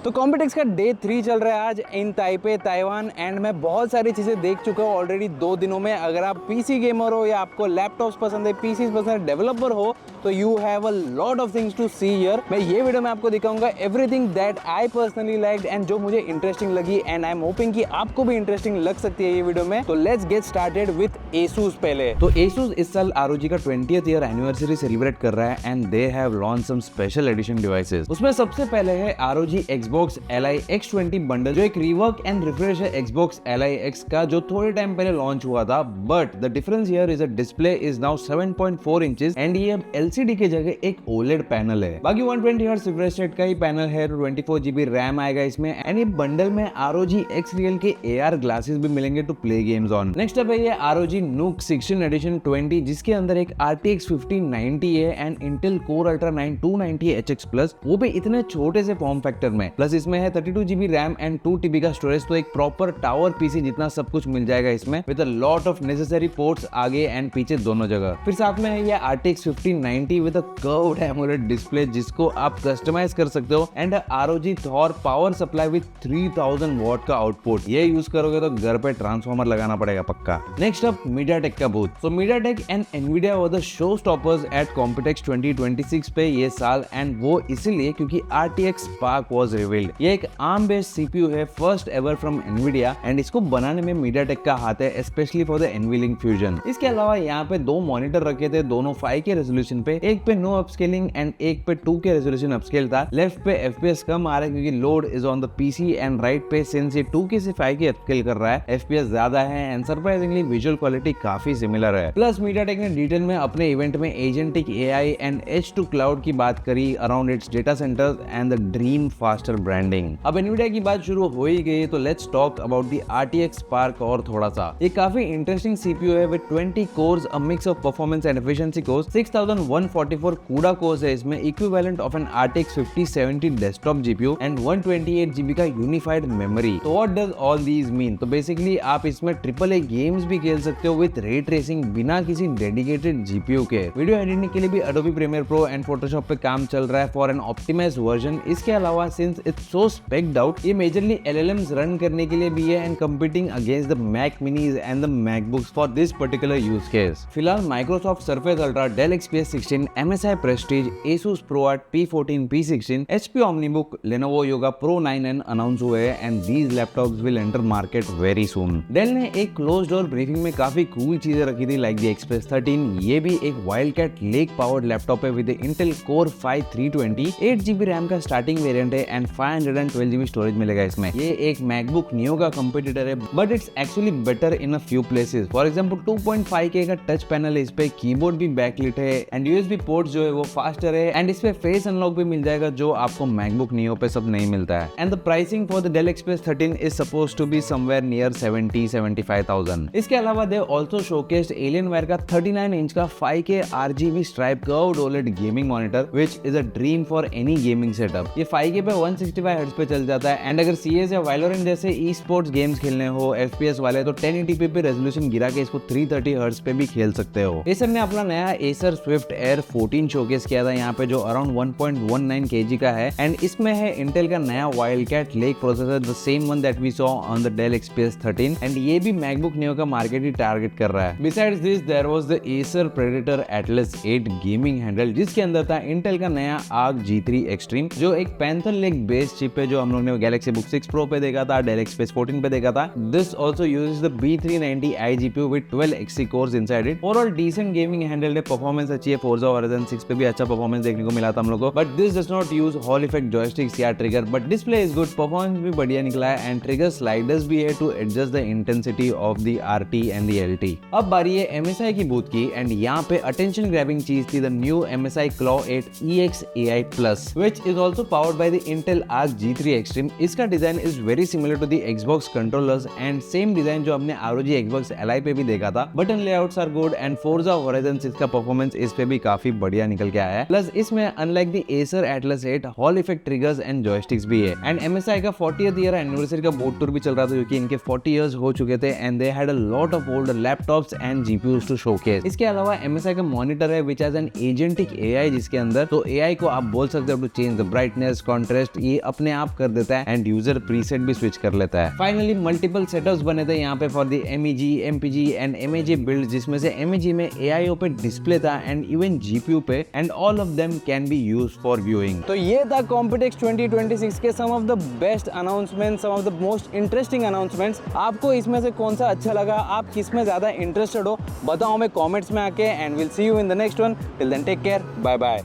तो कॉम्पिटेक्स का डे 3 चल रहा है आज इन ताइपे ताइवान एंड मैं बहुत सारी चीज़ें देख चुका हूँ ऑलरेडी 2 दिनों में। अगर आप पीसी गेमर हो या आपको लैपटॉप्स पसंद है, पीसी पसंद है, डेवलपर हो, तो you have a lot of things to see here. मैं ये वीडियो में आपको दिखाऊंगा everything that I personally liked and जो मुझे इंटरेस्टिंग लगी एंड आई एम होपिंग कि आपको भी इंटरेस्टिंग लग सकती है ये वीडियो में। तो let's get started with Asus. पहले तो एसूस इस साल ROG का 20th ईयर एनिवर्सरी सेलिब्रेट कर रहा है and they have launch some special edition devices. उसमें सबसे पहले है ROG Xbox Ally X20 bundle, जो एक रिवर्क एंड रिफ्रेश है Xbox Ally X का, जो थोड़े टाइम पहले लॉन्च हुआ था। But the difference here is a display is now 7.4 inches and ये अब LCD की जगह एक OLED पैनल है। बाकी 120 हर्ट्ज रिफ्रेश रेट का ही पैनल है, 24 GB रैम आएगा इसमें एंड ये बंडल में ROG X Real के AR ग्लासेस भी मिलेंगे to play games on. Next up है ये ROG NUC 16 Edition 20, जिसके अंदर एक RTX 5090 है and Intel Core Ultra 9 290 HX Plus, वो भी इतने छोटे से फॉर्म फैक्टर में। प्लस इसमें है 32 GB रैम एंड 2 TB का स्टोरेज, तो एक प्रॉपर टावर पीसी जितना सब कुछ मिल जाएगा इसमें with a lot of necessary ports आगे एंड पीछे दोनों जगह। फिर साथ में है ये RTX 5090 with a curved AMOLED display जिसको आप कस्टमाइज कर सकते हो and ROG Thor power supply with 3000 watt का आउटपुट। ये यूज करोगे तो घर पे ट्रांसफार्मर लगाना पड़ेगा पक्का। नेक्स्ट अप MediaTek का बूथ। तो MediaTek and Nvidia were the show stoppers at Computex 2026 पे ये साल, एंड वो इसीलिए क्योंकि RTX Spark was revealed। ये एक ARM बेस्ड CPU है, first ever from Nvidia and इसको बनाने में MediaTek का हाथ है, specially for the NVLink fusion. इसके अलावा यहाँ पे 2 मॉनिटर रखे थे, दोनों 5K रेजोल्यूशन पे, एक पे नो अपस्केलिंग एंड एक पे 2K रेजोल्यूशन अपस्केल था। लेफ्ट पे FPS कम आ रहा है क्योंकि load is on the PC and right पे सिंस ये 2K से 5K अपस्केल कर रहा है, FPS ज्यादा है एंड सरप्राइजिंगली विजुअल क्वालिटी काफी सिमिलर है। प्लस MediaTek ने डिटेल में अपने इवेंट में agentic AI and edge to cloud की बात करी around its data centres and the dream faster branding. अब Nvidia की बात शुरू हो ही गई तो let's talk about the RTX Spark और थोड़ा सा। ये काफी इंटरेस्टिंग CPU है with 20 cores, a mix of performance and efficiency course, 6144 CUDA cores है इसमें, equivalent of an RTX 5070 desktop GPU and 128 GB का यूनिफाइड मेमोरी। तो what does all these mean? तो बेसिकली आप इसमें AAA गेम्स भी खेल सकते हो विद रे ट्रेसिंग बिना किसी डेडिकेटेड GPU के। वीडियो एडिटिंग के लिए भी Adobe Premiere Pro and Photoshop पे काम चल रहा है फॉर एन ऑप्टिमाइज्ड वर्जन। इसके अलावा since it's so specced out, ये मेजरली LLMs रन करने के लिए भी है and competing against the Mac Minis and the MacBooks for this particular use case. फिलहाल Microsoft Surface Ultra, Dell XPS 16, MSI Prestige, Asus ProArt P14, P16, HP OmniBook, Lenovo Yoga Pro 9N announce हुए हैं and these laptops will enter market very soon। Dell ने एक close door briefing में काफी cool चीजें रखी थी like the Express 13। ये भी एक Wildcat Lake पावर्ड लैपटॉप है with Intel Core 5 320, 8 GB RAM का स्टार्टिंग वेरिएंट है एंड 512 GB स्टोरेज मिलेगा इसमें। ये एक MacBook Neo का कंपटीटर है but it's actually better in a few places. For example 2.5K का टच पैनल है, इस पे कीबोर्ड भी बैकलिट है एंड USB पोर्ट जो है वो फास्टर है एंड इस पे फेस अनलॉक भी मिल जाएगा जो आपको MacBook Neo पे सब नहीं मिलता है। And the pricing for the Dell Express 13 is supposed to be somewhere near 70-75,000। इसके अलावा दे आल्सो शोकेस्ड Alienware का 39 इंच का 5K RGB stripe curved OLED gaming monitor which is a dream for any gaming setup. ये 5K पे 165 hertz पे चल जाता है एंड अगर CS या Valorant जैसे ई स्पोर्ट्स गेम्स खेलने हो FPS वाले तो 1080p पे रेजोल्यूशन गिरा के इसको 330 हर्ट्ज पे भी खेल सकते हो। एसर ने अपना नया Acer Swift Air 14 शोकेस किया था यहाँ पे, जो अराउंड 1.19 kg का है एंड इसमें है इंटेल का नया Wildcat Lake processor, the same one that we saw on the Dell XPS 13 and ये भी MacBook Neo का मार्केट ही टारगेट कर रहा है। Besides this there was the Acer Predator Atlas 8 gaming handle जिसके अंदर था इंटेल का नया Arc G3 Extreme, जो एक Panther Lake बेस्ड चिप है जो हम लोग ने Galaxy Book 6 Pro पे देखा था, Dell XPS 14 पे देखा था। This also uses the B390i GPU with 12 Xe cores inside it। Overall decent gaming handle है, परफॉर्मेंस अच्छी है, Forza Horizon 6 पे भी अच्छा परफॉर्मेंस देखने को मिला था हम लोग को। But this does not use hall effect joysticks या trigger, but display is good, performance भी बढ़िया निकला है एंड ट्रिगर स्लाइडर्स भी है to adjust the intensity of the RT and the LT। अब बारी है MSI की बूथ की एंड यहाँ पे अटेंशन ग्रैबिंग चीज थी the new MSI Claw 8 EX AI Plus which is also powered by the Intel Arc G3 Extreme। इसका design is very similar to the Xbox controllers and same design जो हमने ROG Xbox Ally पे भी देखा था। Button layouts are good and Forza Horizon 6 का performance इस पे भी काफी बढ़िया निकल के आया है। प्लस इसमें unlike the Acer Atlas 8 hall effect triggers and joysticks भी है एंड MSI का 40th ईयर एनिवर्सरी का बोट टूर भी चल रहा था क्योंकि इनके 40 इयर्स हो चुके थे and they had a lot of old laptops and GPUs to showcase. इसके अलावा MSI का मॉनिटर है which has an agentic AI जिसके अंदर, तो AI को आप बोल सकते हो to change the brightness, contrast, ये ही अपने आप कर देता है एंड यूजर प्रीसेट भी स्विच कर लेता है। फाइनली मल्टीपल सेटअप्स बने थे यहाँ पे for the MEG, MPG and MAG build, जिसमें से MEG में AIO पे डिस्प्ले था एंड इवन GPU पे, and all of them can be used for viewing. तो ये था Computex 2026 के some of the best announcement, some of the most interesting announcements. आपको इसमें से कौन सा अच्छा लगा, आप किस में ज्यादा इंटरेस्टेड हो, बताओ हमें कमेंट्स में आके, and will see you in the next one. Till then take care, bye bye.